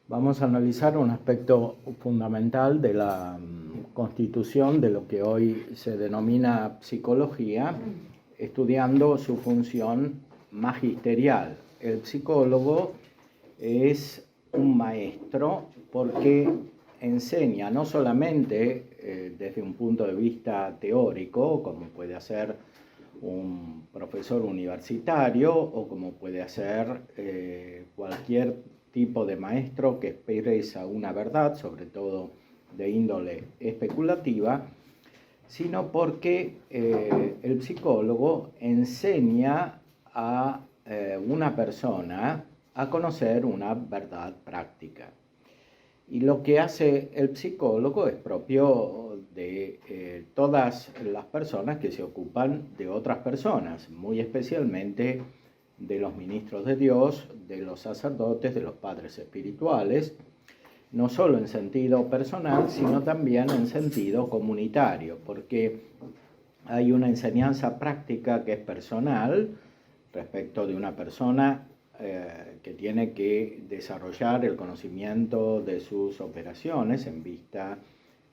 Vamos a analizar un aspecto fundamental de la constitución de lo que hoy se denomina psicología, estudiando su función magisterial. El psicólogo es un maestro porque enseña no solamente desde un punto de vista teórico, como puede hacer un profesor universitario o como puede hacer cualquier tipo de maestro que expresa una verdad, sobre todo de índole especulativa, sino porque el psicólogo enseña a una persona a conocer una verdad práctica. Y lo que hace el psicólogo es propio de todas las personas que se ocupan de otras personas, muy especialmente de los ministros de Dios, de los sacerdotes, de los padres espirituales, no solo en sentido personal, sino también en sentido comunitario, porque hay una enseñanza práctica que es personal respecto de una persona que tiene que desarrollar el conocimiento de sus operaciones en vista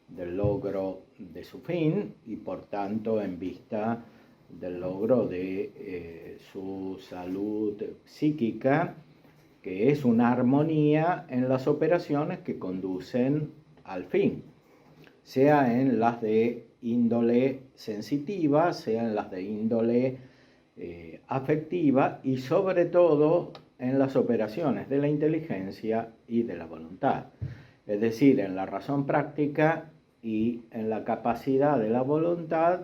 del logro de su fin y por tanto en vista del logro de su salud psíquica, que es una armonía en las operaciones que conducen al fin, sea en las de índole sensitiva, sea en las de índole afectiva y sobre todo en las operaciones de la inteligencia y de la voluntad. Es decir, en la razón práctica y en la capacidad de la voluntad,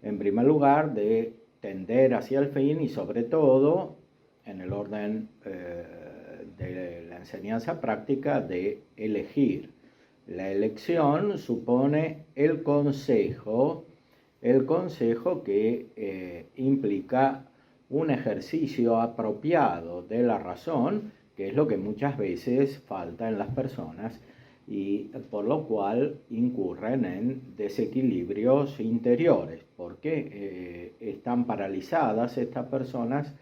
en primer lugar, de tender hacia el fin y sobre todo, en el orden de la enseñanza práctica, de elegir. La elección supone el consejo que implica un ejercicio apropiado de la razón, que es lo que muchas veces falta en las personas y por lo cual incurren en desequilibrios interiores, porque están paralizadas estas personas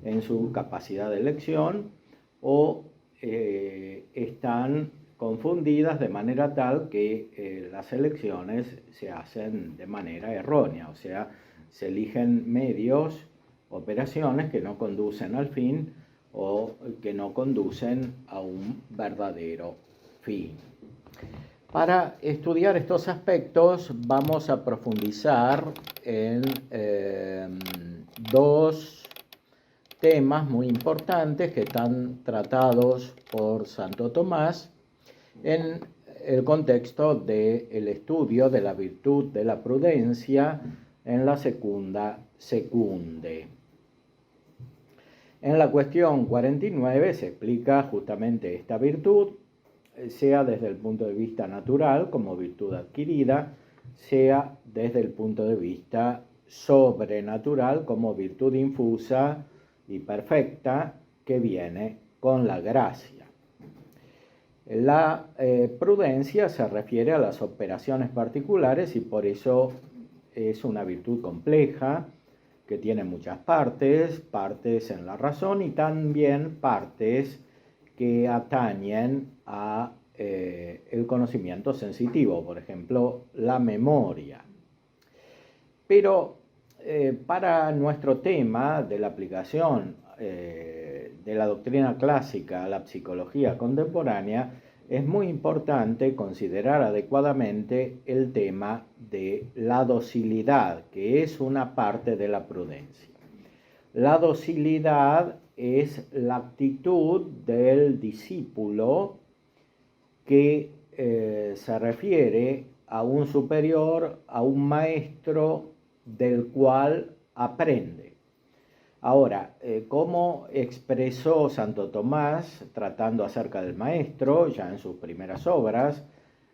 en su capacidad de elección o están confundidas de manera tal que las elecciones se hacen de manera errónea, o sea, se eligen medios, operaciones que no conducen al fin o que no conducen a un verdadero fin. Para estudiar estos aspectos vamos a profundizar en dos temas muy importantes que están tratados por Santo Tomás en el contexto del estudio de la virtud de la prudencia en la Secunda Secunde. En la cuestión 49 se explica justamente esta virtud, sea desde el punto de vista natural como virtud adquirida, sea desde el punto de vista sobrenatural como virtud infusa y perfecta que viene con la gracia. La prudencia se refiere a las operaciones particulares y por eso es una virtud compleja que tiene muchas partes, partes en la razón y también partes que atañen a el conocimiento sensitivo, por ejemplo, la memoria. Pero para nuestro tema de la aplicación de la doctrina clásica a la psicología contemporánea, es muy importante considerar adecuadamente el tema de la docilidad, que es una parte de la prudencia. La docilidad es la actitud del discípulo que se refiere a un superior, a un maestro del cual aprende. Ahora, ¿cómo expresó Santo Tomás tratando acerca del maestro, ya en sus primeras obras,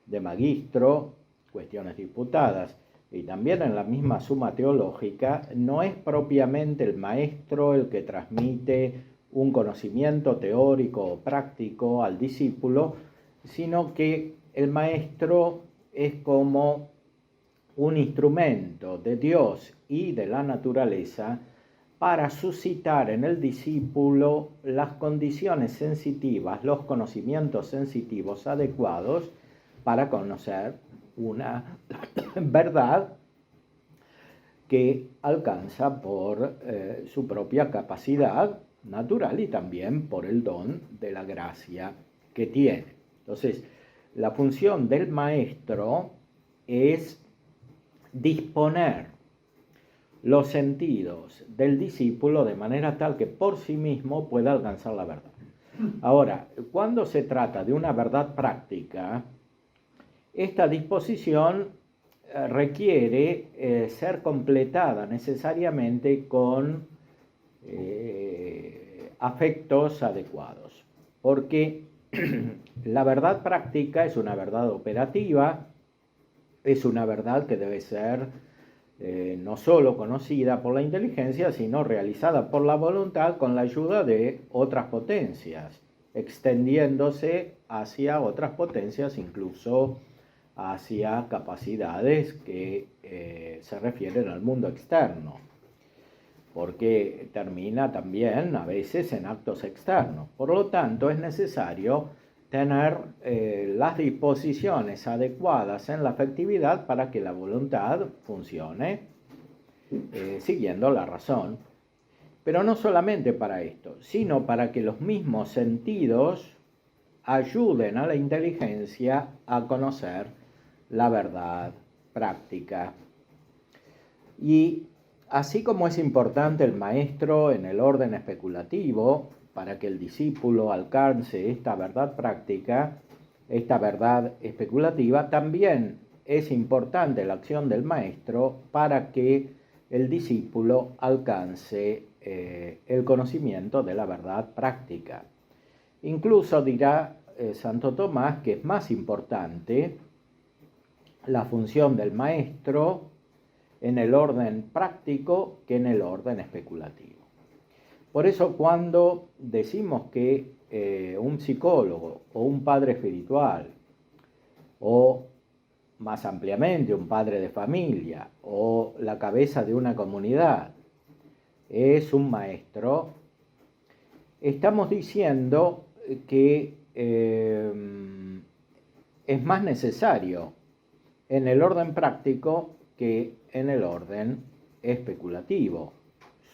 de Magistro, Cuestiones Disputadas, y también en la misma Suma Teológica? No es propiamente el maestro el que transmite un conocimiento teórico o práctico al discípulo, sino que el maestro es como un instrumento de Dios y de la naturaleza para suscitar en el discípulo las condiciones sensitivas, los conocimientos sensitivos adecuados para conocer una verdad que alcanza por su propia capacidad natural y también por el don de la gracia que tiene. Entonces, la función del maestro es disponer los sentidos del discípulo de manera tal que por sí mismo pueda alcanzar la verdad. Ahora, cuando se trata de una verdad práctica, esta disposición requiere ser completada necesariamente con afectos adecuados, porque la verdad práctica es una verdad operativa, es una verdad que debe ser no solo conocida por la inteligencia, sino realizada por la voluntad con la ayuda de otras potencias, extendiéndose hacia otras potencias, incluso hacia capacidades que se refieren al mundo externo, porque termina también a veces en actos externos. Por lo tanto, es necesario tener las disposiciones adecuadas en la afectividad para que la voluntad funcione siguiendo la razón. Pero no solamente para esto, sino para que los mismos sentidos ayuden a la inteligencia a conocer la verdad práctica. Y así como es importante el maestro en el orden especulativo para que el discípulo alcance esta verdad práctica, esta verdad especulativa, también es importante la acción del maestro para que el discípulo alcance el conocimiento de la verdad práctica. Incluso dirá Santo Tomás que es más importante la función del maestro en el orden práctico que en el orden especulativo. Por eso cuando decimos que un psicólogo o un padre espiritual o más ampliamente un padre de familia o la cabeza de una comunidad es un maestro, estamos diciendo que es más necesario en el orden práctico que en el orden especulativo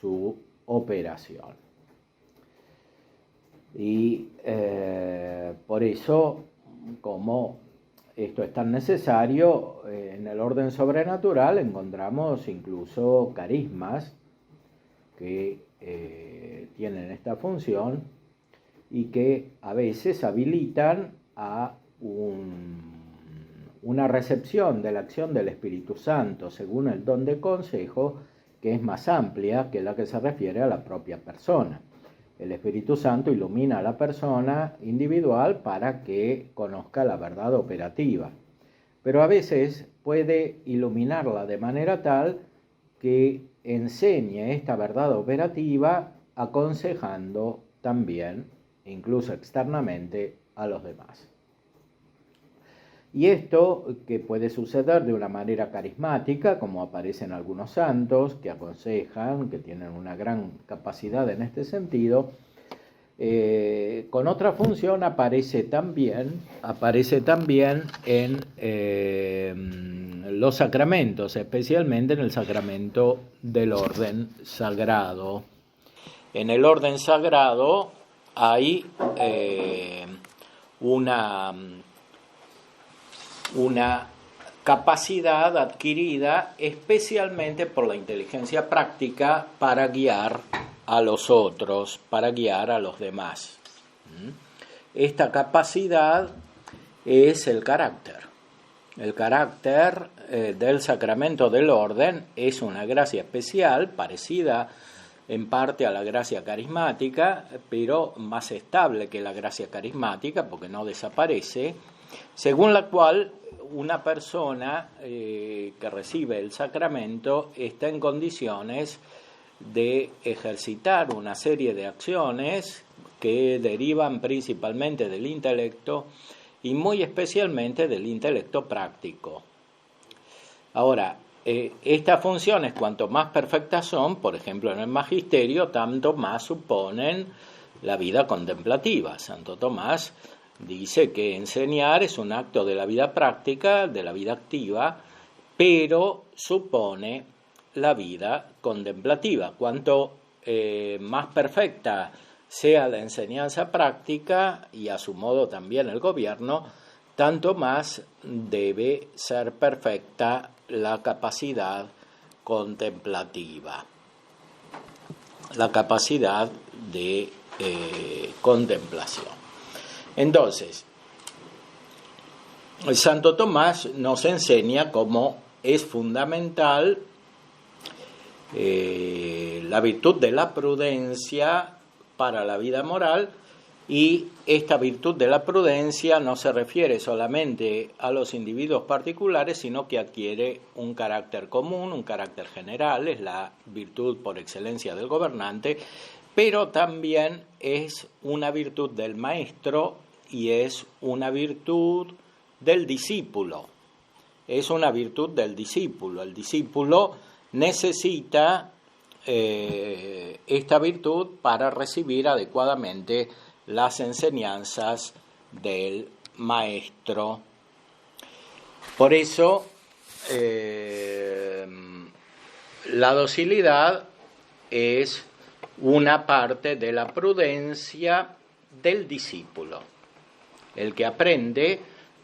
su operación. Y por eso, como esto es tan necesario, en el orden sobrenatural encontramos incluso carismas que tienen esta función y que a veces habilitan a una recepción de la acción del Espíritu Santo según el don de consejo que es más amplia que la que se refiere a la propia persona. El Espíritu Santo ilumina a la persona individual para que conozca la verdad operativa, pero a veces puede iluminarla de manera tal que enseñe esta verdad operativa aconsejando también, incluso externamente, a los demás. Y esto que puede suceder de una manera carismática, como aparecen algunos santos que aconsejan, que tienen una gran capacidad en este sentido, con otra función aparece también en los sacramentos, especialmente en el sacramento del orden sagrado. En el orden sagrado hay una capacidad adquirida especialmente por la inteligencia práctica para guiar a los otros, para guiar a los demás. Esta capacidad es el carácter. El carácter del sacramento del orden es una gracia especial, parecida en parte a la gracia carismática, pero más estable que la gracia carismática porque no desaparece, según la cual una persona que recibe el sacramento está en condiciones de ejercitar una serie de acciones que derivan principalmente del intelecto y muy especialmente del intelecto práctico. Ahora, estas funciones, cuanto más perfectas son, por ejemplo en el magisterio, tanto más suponen la vida contemplativa. Santo Tomás dice que enseñar es un acto de la vida práctica, de la vida activa, pero supone la vida contemplativa. Cuanto más perfecta sea la enseñanza práctica y a su modo también el gobierno, tanto más debe ser perfecta la capacidad contemplativa, la capacidad de contemplación. Entonces, el Santo Tomás nos enseña cómo es fundamental la virtud de la prudencia para la vida moral, y esta virtud de la prudencia no se refiere solamente a los individuos particulares, sino que adquiere un carácter común, un carácter general, es la virtud por excelencia del gobernante, pero también es una virtud del maestro y es una virtud del discípulo. Es una virtud del discípulo. El discípulo necesita esta virtud para recibir adecuadamente las enseñanzas del maestro. Por eso, la docilidad es una parte de la prudencia del discípulo. El que aprende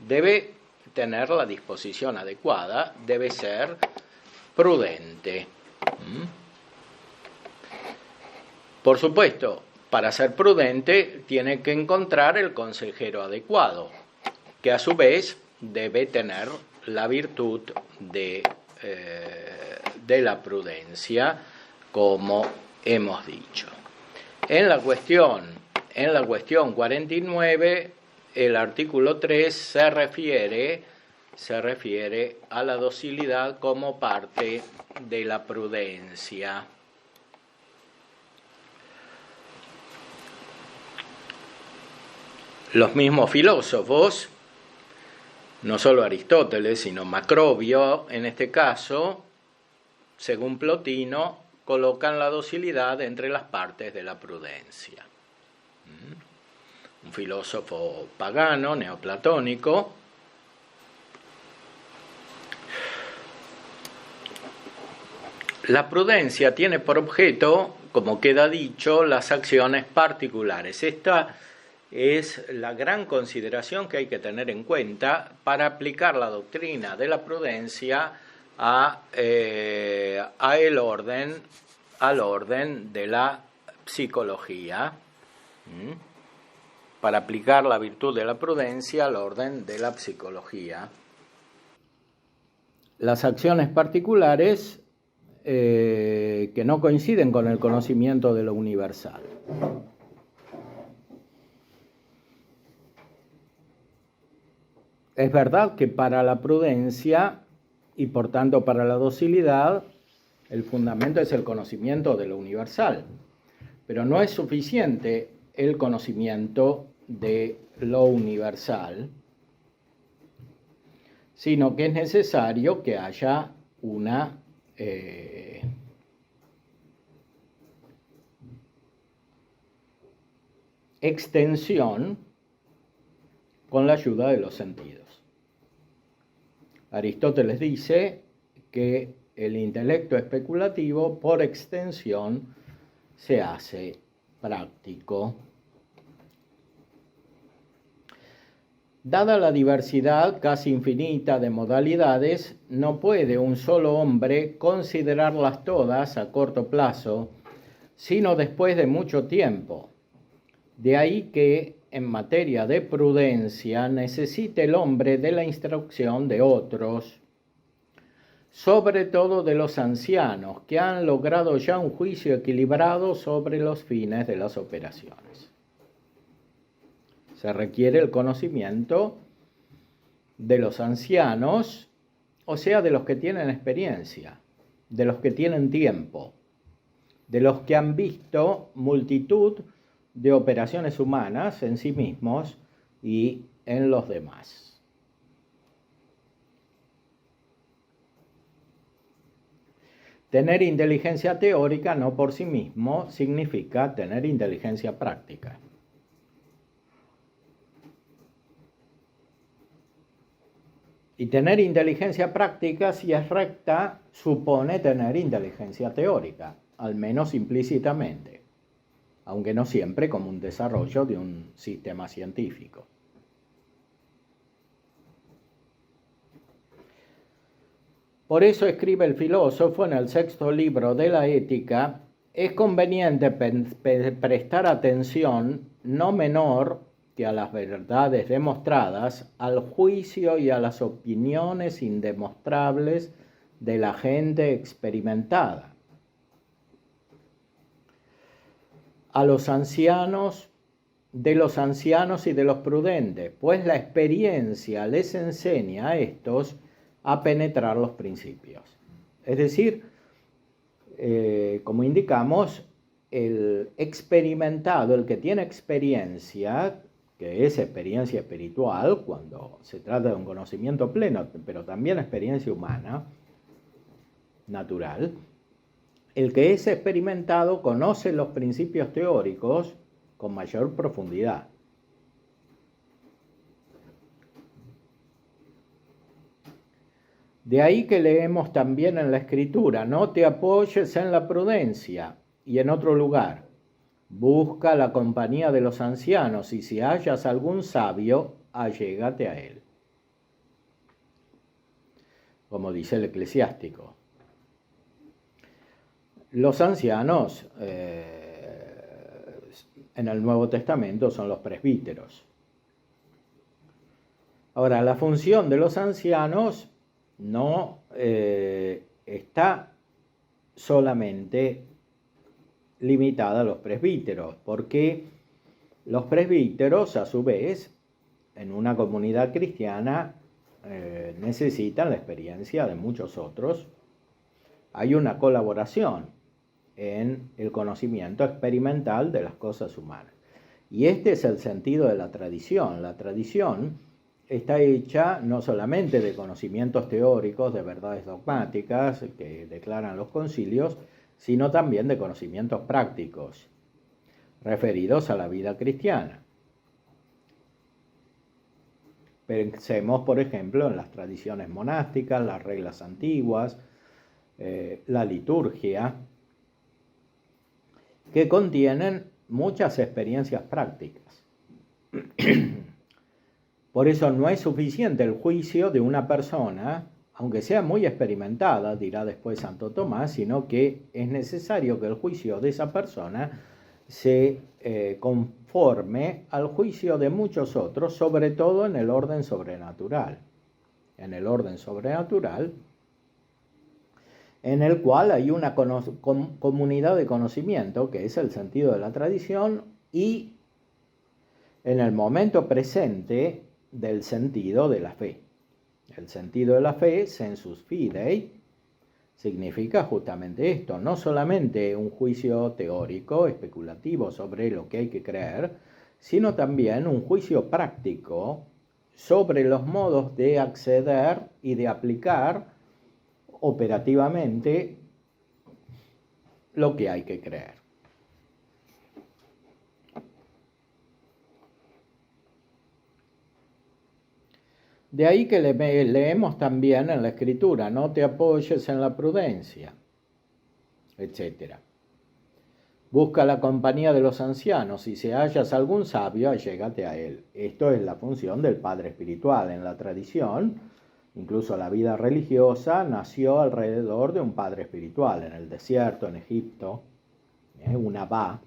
debe tener la disposición adecuada, debe ser prudente. Por supuesto, para ser prudente tiene que encontrar el consejero adecuado, que a su vez debe tener la virtud de la prudencia, como hemos dicho. En la cuestión 49, el artículo 3 se refiere a la docilidad como parte de la prudencia. Los mismos filósofos, no solo Aristóteles, sino Macrobio, en este caso, según Plotino, colocan la docilidad entre las partes de la prudencia. Un filósofo pagano, neoplatónico, la prudencia tiene por objeto, como queda dicho, las acciones particulares. Esta es la gran consideración que hay que tener en cuenta para aplicar la doctrina de la prudencia al orden de la psicología. Para aplicar la virtud de la prudencia al orden de la psicología. Las acciones particulares que no coinciden con el conocimiento de lo universal. Es verdad que para la prudencia y por tanto para la docilidad, el fundamento es el conocimiento de lo universal, pero no es suficiente el conocimiento de lo universal, sino que es necesario que haya una extensión con la ayuda de los sentidos. Aristóteles dice que el intelecto especulativo, por extensión, se hace práctico. Dada la diversidad casi infinita de modalidades, no puede un solo hombre considerarlas todas a corto plazo, sino después de mucho tiempo. De ahí que, en materia de prudencia, necesite el hombre de la instrucción de otros, sobre todo de los ancianos, que han logrado ya un juicio equilibrado sobre los fines de las operaciones. Se requiere el conocimiento de los ancianos, o sea, de los que tienen experiencia, de los que tienen tiempo, de los que han visto multitud de operaciones humanas en sí mismos y en los demás. Tener inteligencia teórica no por sí mismo significa tener inteligencia práctica. Y tener inteligencia práctica, si es recta, supone tener inteligencia teórica, al menos implícitamente, aunque no siempre como un desarrollo de un sistema científico. Por eso escribe el filósofo en el 6º libro de la Ética: es conveniente prestar atención no menor que a las verdades demostradas, al juicio y a las opiniones indemostrables de la gente experimentada, a los ancianos, de los ancianos y de los prudentes, pues la experiencia les enseña a estos a penetrar los principios. Es decir, como indicamos, el experimentado, el que tiene experiencia, que es experiencia espiritual, cuando se trata de un conocimiento pleno, pero también experiencia humana, natural, el que es experimentado conoce los principios teóricos con mayor profundidad. De ahí que leemos también en la Escritura: no te apoyes en la prudencia. Y en otro lugar: busca la compañía de los ancianos, y si hallas algún sabio, allégate a él. Como dice el Eclesiástico. Los ancianos en el Nuevo Testamento son los presbíteros. Ahora, la función de los ancianos no está solamente limitada a los presbíteros, porque los presbíteros, a su vez, en una comunidad cristiana, necesitan la experiencia de muchos otros. Hay una colaboración en el conocimiento experimental de las cosas humanas. Y este es el sentido de la tradición. La tradición está hecha no solamente de conocimientos teóricos, de verdades dogmáticas que declaran los concilios, sino también de conocimientos prácticos referidos a la vida cristiana. Pensemos, por ejemplo, en las tradiciones monásticas, las reglas antiguas, la liturgia, que contienen muchas experiencias prácticas. Por eso no es suficiente el juicio de una persona, aunque sea muy experimentada, dirá después Santo Tomás, sino que es necesario que el juicio de esa persona se conforme al juicio de muchos otros, sobre todo en el orden sobrenatural. En el orden sobrenatural, en el cual hay una comunidad de conocimiento, que es el sentido de la tradición, y en el momento presente del sentido de la fe. El sentido de la fe, sensus fidei, significa justamente esto: no solamente un juicio teórico, especulativo sobre lo que hay que creer, sino también un juicio práctico sobre los modos de acceder y de aplicar operativamente lo que hay que creer. De ahí que leemos también en la Escritura: no te apoyes en la prudencia, etc. Busca la compañía de los ancianos, y si hallas algún sabio, allégate a él. Esto es la función del padre espiritual. En la tradición, incluso la vida religiosa nació alrededor de un padre espiritual. En el desierto, en Egipto, un abá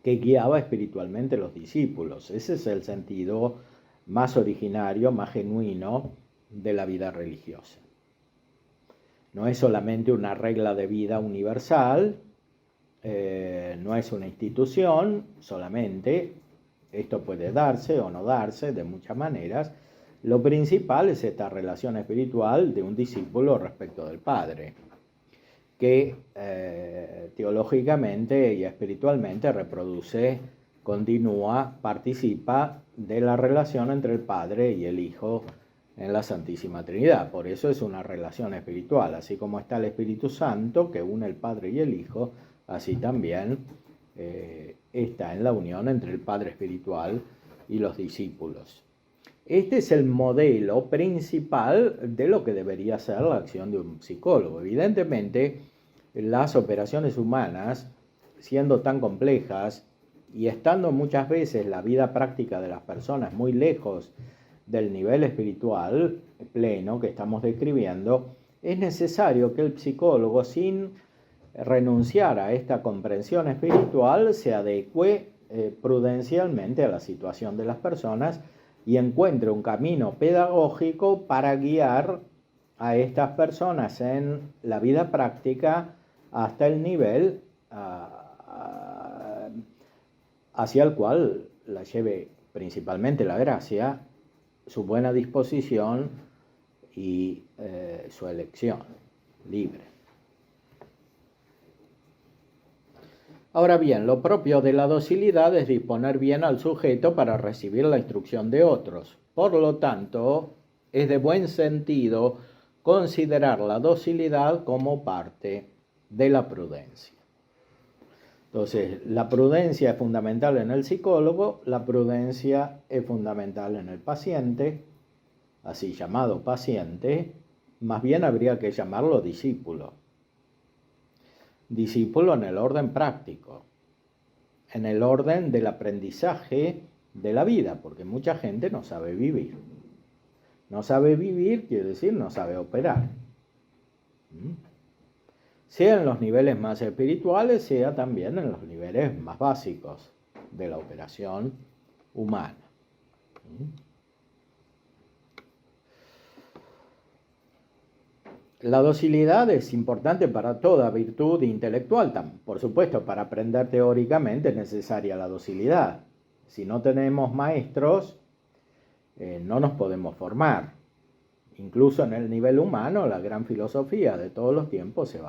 que guiaba espiritualmente a los discípulos. Ese es el sentido más originario, más genuino de la vida religiosa. No es solamente una regla de vida universal, no es una institución solamente. Esto puede darse o no darse de muchas maneras. Lo principal es esta relación espiritual de un discípulo respecto del Padre, que teológicamente y espiritualmente reproduce, continúa, participa de la relación entre el Padre y el Hijo en la Santísima Trinidad. Por eso es una relación espiritual. Así como está el Espíritu Santo que une el Padre y el Hijo, así también está en la unión entre el Padre espiritual y los discípulos. Este es el modelo principal de lo que debería ser la acción de un psicólogo. Evidentemente, las operaciones humanas, siendo tan complejas y estando muchas veces la vida práctica de las personas muy lejos del nivel espiritual pleno que estamos describiendo, es necesario que el psicólogo, sin renunciar a esta comprensión espiritual, se adecue prudencialmente a la situación de las personas y encuentre un camino pedagógico para guiar a estas personas en la vida práctica hasta el nivel hacia el cual la lleve principalmente la gracia, su buena disposición y su elección libre. Ahora bien, lo propio de la docilidad es disponer bien al sujeto para recibir la instrucción de otros. Por lo tanto, es de buen sentido considerar la docilidad como parte de la prudencia. Entonces, la prudencia es fundamental en el psicólogo, la prudencia es fundamental en el paciente, así llamado paciente, más bien habría que llamarlo discípulo. Discípulo en el orden práctico, en el orden del aprendizaje de la vida, porque mucha gente no sabe vivir. No sabe vivir quiere decir no sabe operar. Sea en los niveles más espirituales, sea también en los niveles más básicos de la operación humana. La docilidad es importante para toda virtud intelectual. Por supuesto, para aprender teóricamente es necesaria la docilidad. Si no tenemos maestros, no nos podemos formar. Incluso en el nivel humano, la gran filosofía de todos los tiempos se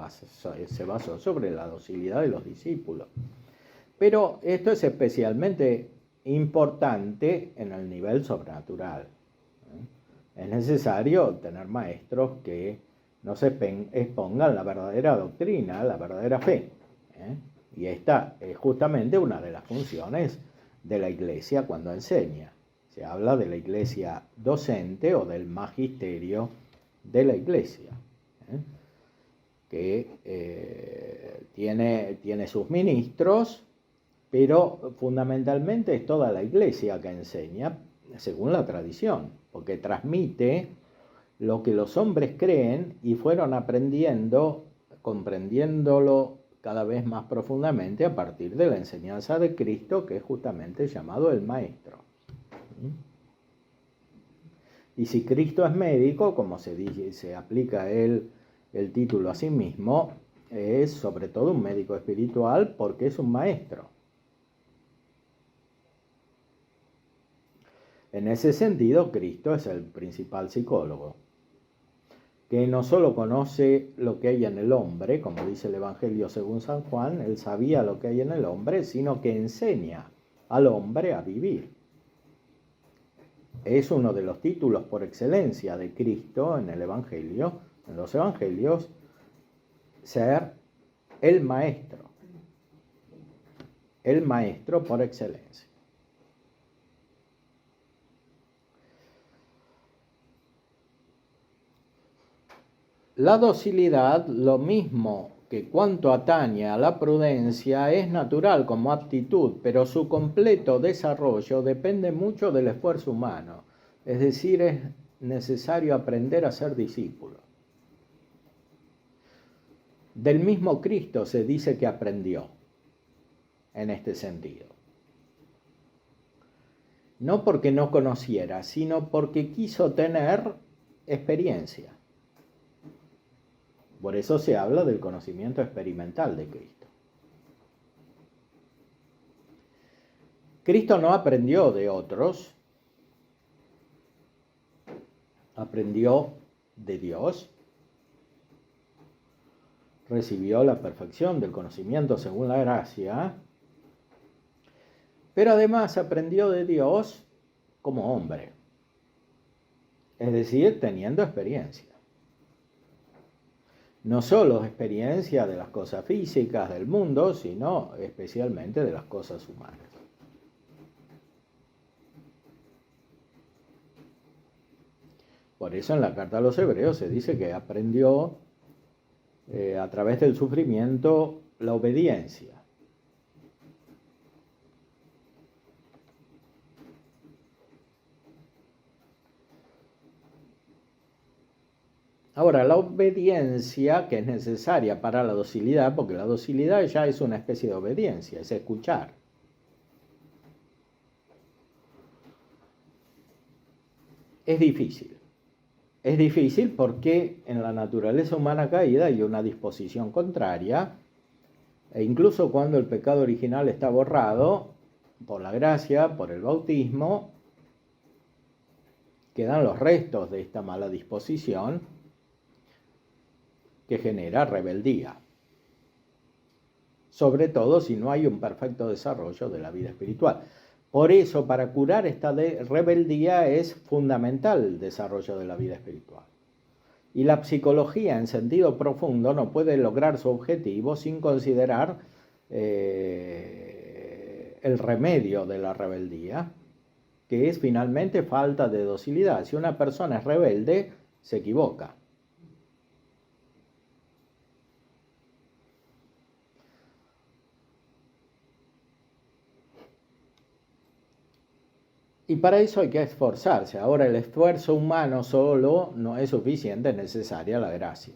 basó sobre la docilidad de los discípulos. Pero esto es especialmente importante en el nivel sobrenatural. Es necesario tener maestros que no se expongan la verdadera doctrina, la verdadera fe. Y esta es justamente una de las funciones de la Iglesia cuando enseña. Se habla de la Iglesia docente o del magisterio de la Iglesia, que tiene sus ministros, pero fundamentalmente es toda la Iglesia que enseña según la tradición, porque transmite lo que los hombres creen y fueron aprendiendo, comprendiéndolo cada vez más profundamente a partir de la enseñanza de Cristo, que es justamente llamado el Maestro. Y si Cristo es médico, como se dice, se aplica el título a sí mismo, es sobre todo un médico espiritual porque es un maestro. En ese sentido, Cristo es el principal psicólogo, que no solo conoce lo que hay en el hombre, como dice el Evangelio según San Juan, él sabía lo que hay en el hombre, sino que enseña al hombre a vivir. Es uno de los títulos por excelencia de Cristo en el Evangelio, en los Evangelios, ser el maestro por excelencia. La docilidad, lo mismo que cuanto atañe a la prudencia, es natural como aptitud, pero su completo desarrollo depende mucho del esfuerzo humano. Es decir, es necesario aprender a ser discípulo. Del mismo Cristo se dice que aprendió en este sentido. No porque no conociera, sino porque quiso tener experiencia. Por eso se habla del conocimiento experimental de Cristo. Cristo no aprendió de otros, aprendió de Dios, recibió la perfección del conocimiento según la gracia, pero además aprendió de Dios como hombre. es decir, teniendo experiencia. No solo experiencia de las cosas físicas del mundo, sino especialmente de las cosas humanas. Por eso en la carta a los Hebreos se dice que aprendió a través del sufrimiento la obediencia. Ahora, la obediencia que es necesaria para la docilidad, porque la docilidad ya es una especie de obediencia, es escuchar. Es difícil. Es difícil porque en la naturaleza humana caída hay una disposición contraria, e incluso cuando el pecado original está borrado, por la gracia, por el bautismo, quedan los restos de esta mala disposición que genera rebeldía. Sobre todo si no hay un perfecto desarrollo de la vida espiritual. Por eso, para curar esta rebeldía es fundamental el desarrollo de la vida espiritual. Y la psicología en sentido profundo no puede lograr su objetivo sin considerar el remedio de la rebeldía, que es finalmente falta de docilidad. Si una persona es rebelde, se equivoca. Y para eso hay que esforzarse. Ahora, el esfuerzo humano solo no es suficiente, es necesaria la gracia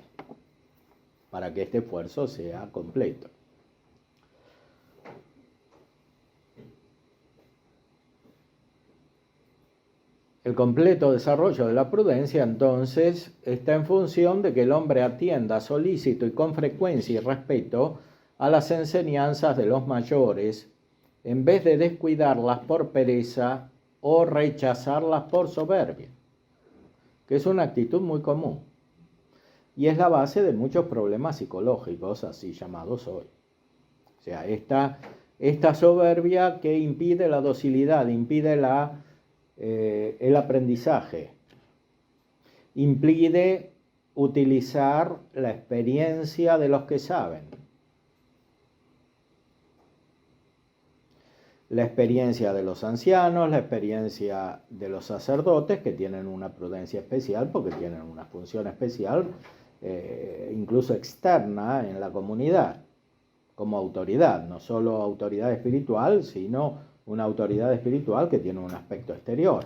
para que este esfuerzo sea completo. El completo desarrollo de la prudencia, entonces, está en función de que el hombre atienda solícito y con frecuencia y respeto a las enseñanzas de los mayores, en vez de descuidarlas por pereza o rechazarlas por soberbia, que es una actitud muy común y es la base de muchos problemas psicológicos así llamados hoy. O sea, esta soberbia que impide la docilidad, impide el aprendizaje, impide utilizar la experiencia de los que saben. La experiencia de los ancianos, la experiencia de los sacerdotes, que tienen una prudencia especial porque tienen una función especial, incluso externa en la comunidad, como autoridad, no solo autoridad espiritual, sino una autoridad espiritual que tiene un aspecto exterior.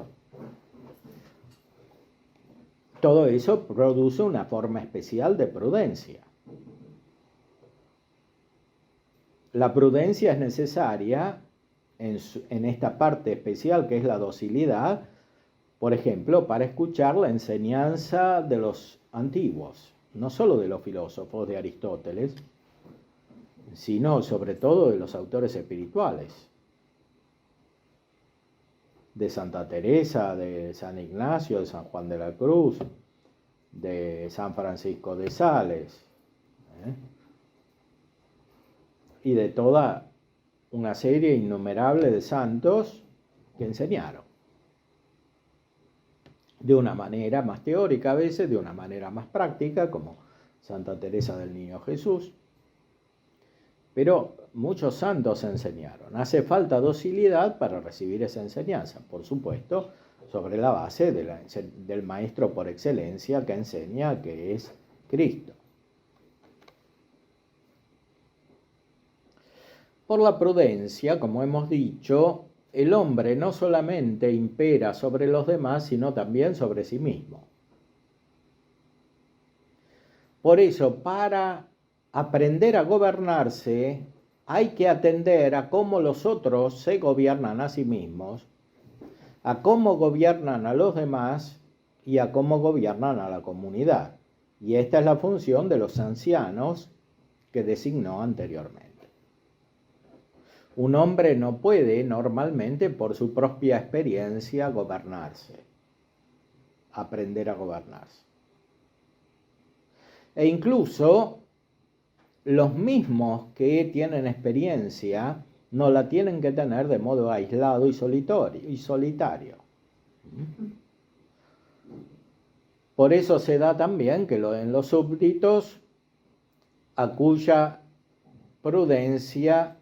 Todo eso produce una forma especial de prudencia. La prudencia es necesaria en esta parte especial que es la docilidad, por ejemplo, para escuchar la enseñanza de los antiguos, no solo de los filósofos de Aristóteles, sino sobre todo de los autores espirituales, de Santa Teresa, de San Ignacio, de San Juan de la Cruz, de San Francisco de Sales, y de toda una serie innumerable de santos que enseñaron. De una manera más teórica a veces, de una manera más práctica, como Santa Teresa del Niño Jesús. Pero muchos santos enseñaron. Hace falta docilidad para recibir esa enseñanza, por supuesto, sobre la base del maestro por excelencia que enseña, que es Cristo. Por la prudencia, como hemos dicho, el hombre no solamente impera sobre los demás, sino también sobre sí mismo. Por eso, para aprender a gobernarse, hay que atender a cómo los otros se gobiernan a sí mismos, a cómo gobiernan a los demás y a cómo gobiernan a la comunidad. Y esta es la función de los ancianos que designó anteriormente. Un hombre no puede normalmente por su propia experiencia gobernarse, aprender a gobernarse. E incluso los mismos que tienen experiencia no la tienen que tener de modo aislado y solitario. Por eso se da también que en los súbditos a cuya prudencia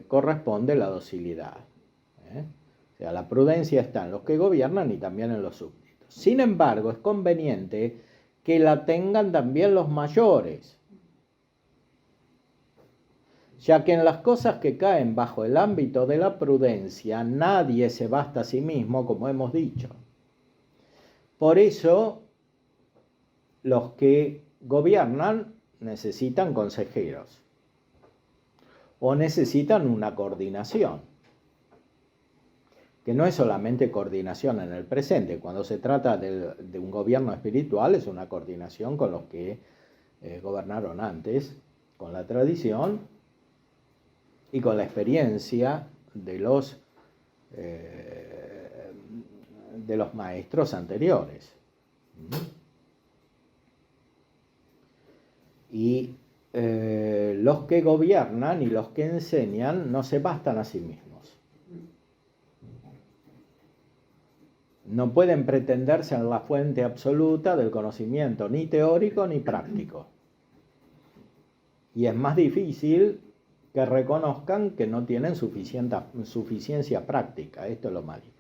corresponde la docilidad. O sea, la prudencia está en los que gobiernan y también en los súbditos. Sin embargo, es conveniente que la tengan también los mayores, ya que en las cosas que caen bajo el ámbito de la prudencia, nadie se basta a sí mismo, como hemos dicho. Por eso, los que gobiernan necesitan consejeros o necesitan una coordinación, que no es solamente coordinación en el presente. Cuando se trata de un gobierno espiritual, es una coordinación con los que gobernaron antes, con la tradición y con la experiencia de los maestros anteriores. Y los que gobiernan y los que enseñan no se bastan a sí mismos. No pueden pretender ser la fuente absoluta del conocimiento, ni teórico ni práctico. Y es más difícil que reconozcan que no tienen suficiencia práctica. Esto es lo más difícil.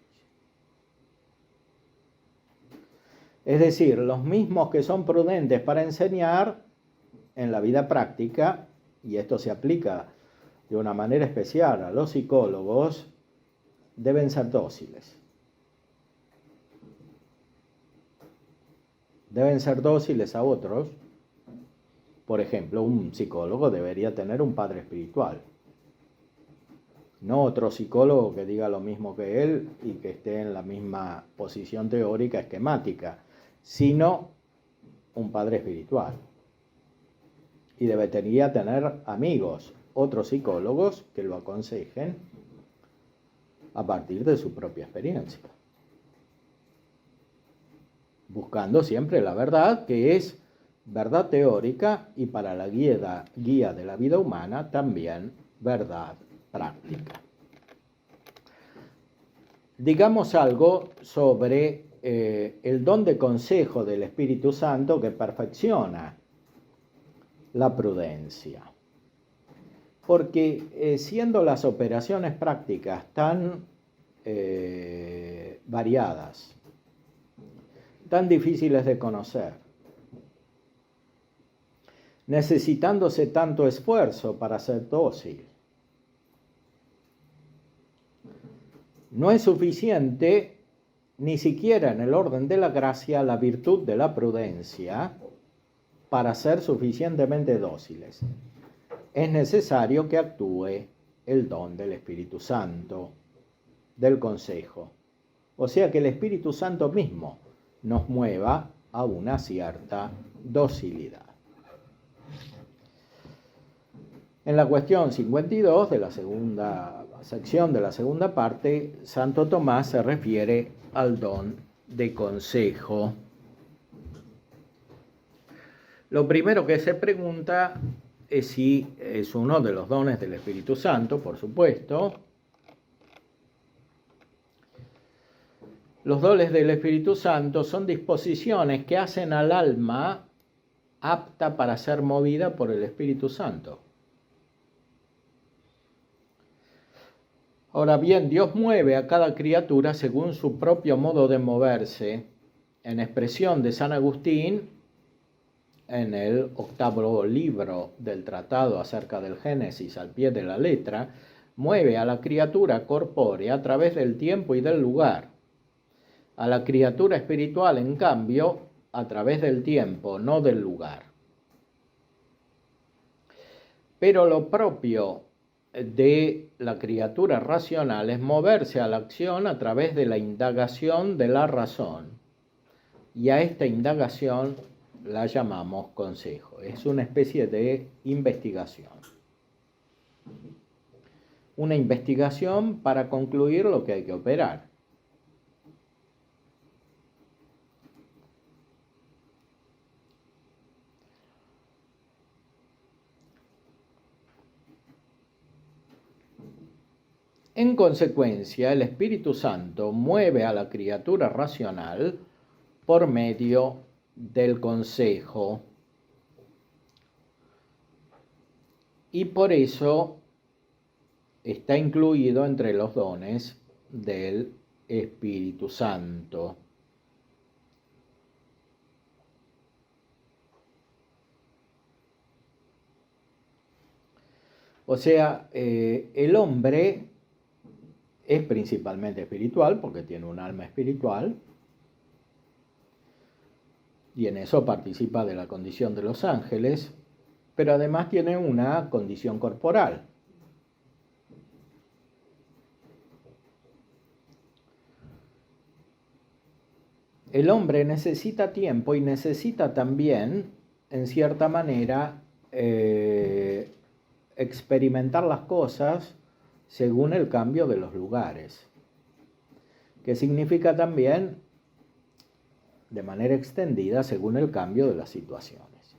Es decir, los mismos que son prudentes para enseñar en la vida práctica, y esto se aplica de una manera especial a los psicólogos, deben ser dóciles. Deben ser dóciles a otros. Por ejemplo, un psicólogo debería tener un padre espiritual. No otro psicólogo que diga lo mismo que él y que esté en la misma posición teórica esquemática, sino un padre espiritual. Y debería tener amigos, otros psicólogos que lo aconsejen a partir de su propia experiencia, buscando siempre la verdad, que es verdad teórica, y para la guía de la vida humana también verdad práctica. Digamos algo sobre el don de consejo del Espíritu Santo que perfecciona la prudencia. Porque siendo las operaciones prácticas tan variadas, tan difíciles de conocer, necesitándose tanto esfuerzo para ser dócil, no es suficiente ni siquiera en el orden de la gracia la virtud de la prudencia para ser suficientemente dóciles. Es necesario que actúe el don del Espíritu Santo, del consejo. O sea, que el Espíritu Santo mismo nos mueva a una cierta docilidad. En la cuestión 52 de la segunda sección de la segunda parte, Santo Tomás se refiere al don de consejo. Lo primero que se pregunta es si es uno de los dones del Espíritu Santo, por supuesto. Los dones del Espíritu Santo son disposiciones que hacen al alma apta para ser movida por el Espíritu Santo. Ahora bien, Dios mueve a cada criatura según su propio modo de moverse. En expresión de San Agustín, en el 8º libro del Tratado acerca del Génesis, al pie de la letra, mueve a la criatura corpórea a través del tiempo y del lugar. A la criatura espiritual, en cambio, a través del tiempo, no del lugar. Pero lo propio de la criatura racional es moverse a la acción a través de la indagación de la razón. Y a esta indagación la llamamos consejo. Es una especie de investigación. Una investigación para concluir lo que hay que operar. En consecuencia, el Espíritu Santo mueve a la criatura racional por medio del consejo. Y por eso está incluido entre los dones del Espíritu Santo. O sea, el hombre es principalmente espiritual porque tiene un alma espiritual y en eso participa de la condición de los ángeles, pero además tiene una condición corporal. El hombre necesita tiempo y necesita también, en cierta manera, experimentar las cosas según el cambio de los lugares, que significa también, de manera extendida, según el cambio de las situaciones.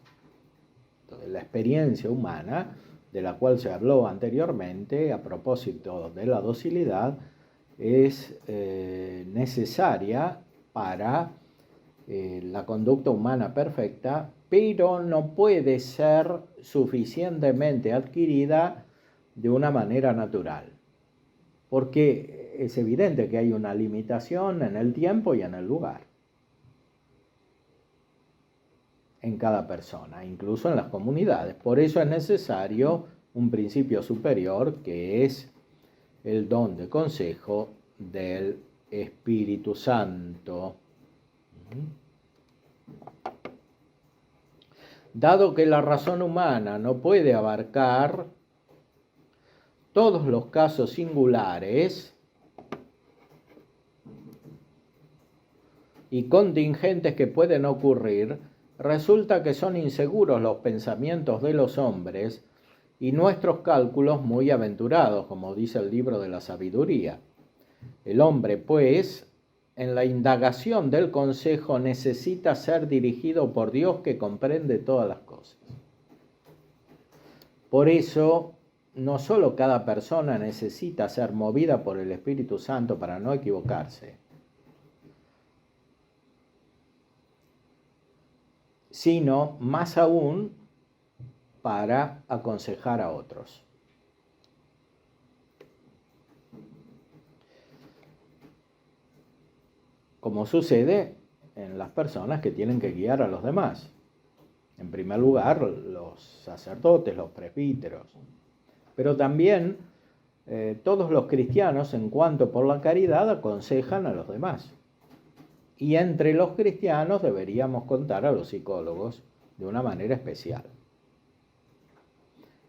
Entonces, la experiencia humana, de la cual se habló anteriormente a propósito de la docilidad, es necesaria para la conducta humana perfecta, pero no puede ser suficientemente adquirida de una manera natural, porque es evidente que hay una limitación en el tiempo y en el lugar, en cada persona, incluso en las comunidades. Por eso es necesario un principio superior, que es el don de consejo del Espíritu Santo. Dado que la razón humana no puede abarcar todos los casos singulares y contingentes que pueden ocurrir, resulta que son inseguros los pensamientos de los hombres y nuestros cálculos muy aventurados, como dice el libro de la sabiduría. El hombre, pues, en la indagación del consejo necesita ser dirigido por Dios, que comprende todas las cosas. Por eso, no solo cada persona necesita ser movida por el Espíritu Santo para no equivocarse, sino más aún para aconsejar a otros. Como sucede en las personas que tienen que guiar a los demás. En primer lugar, los sacerdotes, los presbíteros, pero también todos los cristianos, en cuanto por la caridad, aconsejan a los demás. Y entre los cristianos deberíamos contar a los psicólogos de una manera especial,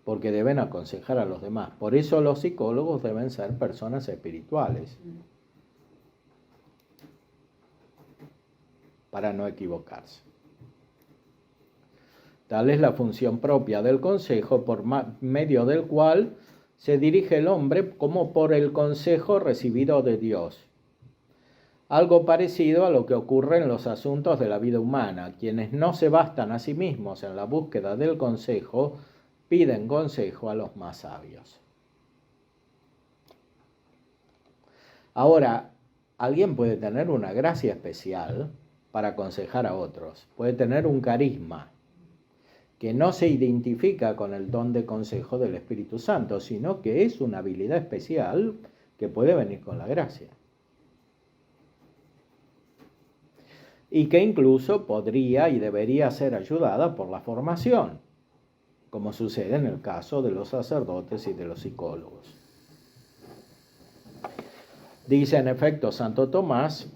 porque deben aconsejar a los demás. Por eso los psicólogos deben ser personas espirituales, para no equivocarse. Tal es la función propia del consejo, por medio del cual se dirige el hombre como por el consejo recibido de Dios. Algo parecido a lo que ocurre en los asuntos de la vida humana. Quienes no se bastan a sí mismos en la búsqueda del consejo, piden consejo a los más sabios. Ahora, alguien puede tener una gracia especial para aconsejar a otros, puede tener un carisma que no se identifica con el don de consejo del Espíritu Santo, sino que es una habilidad especial que puede venir con la gracia. Y que incluso podría y debería ser ayudada por la formación, como sucede en el caso de los sacerdotes y de los psicólogos. Dice en efecto Santo Tomás,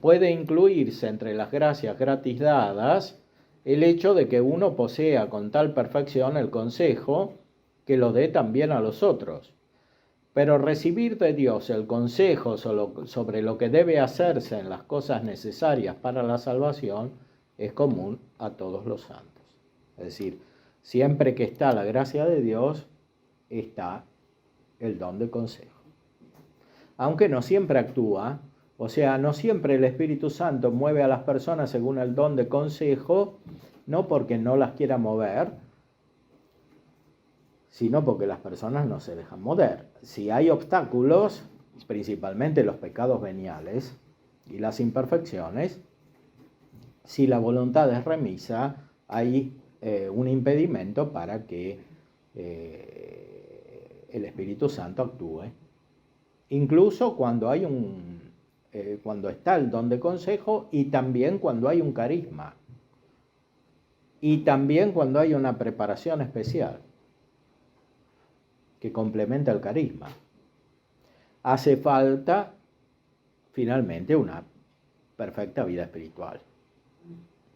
puede incluirse entre las gracias gratis dadas el hecho de que uno posea con tal perfección el consejo que lo dé también a los otros. Pero recibir de Dios el consejo sobre lo que debe hacerse en las cosas necesarias para la salvación es común a todos los santos. Es decir, siempre que está la gracia de Dios, está el don de consejo. Aunque no siempre actúa, o sea, no siempre el Espíritu Santo mueve a las personas según el don de consejo, no porque no las quiera mover, sino porque las personas no se dejan mover. Si hay obstáculos, principalmente los pecados veniales y las imperfecciones, si la voluntad es remisa, hay un impedimento para que el Espíritu Santo actúe. Incluso cuando hay cuando está el don de consejo y también cuando hay un carisma. Y también cuando hay una preparación especial que complementa el carisma. Hace falta finalmente una perfecta vida espiritual.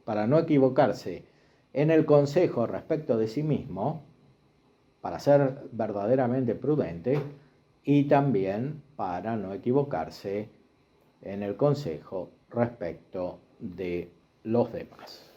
Para no equivocarse en el consejo respecto de sí mismo, para ser verdaderamente prudente, y también para no equivocarse en el consejo respecto de los demás.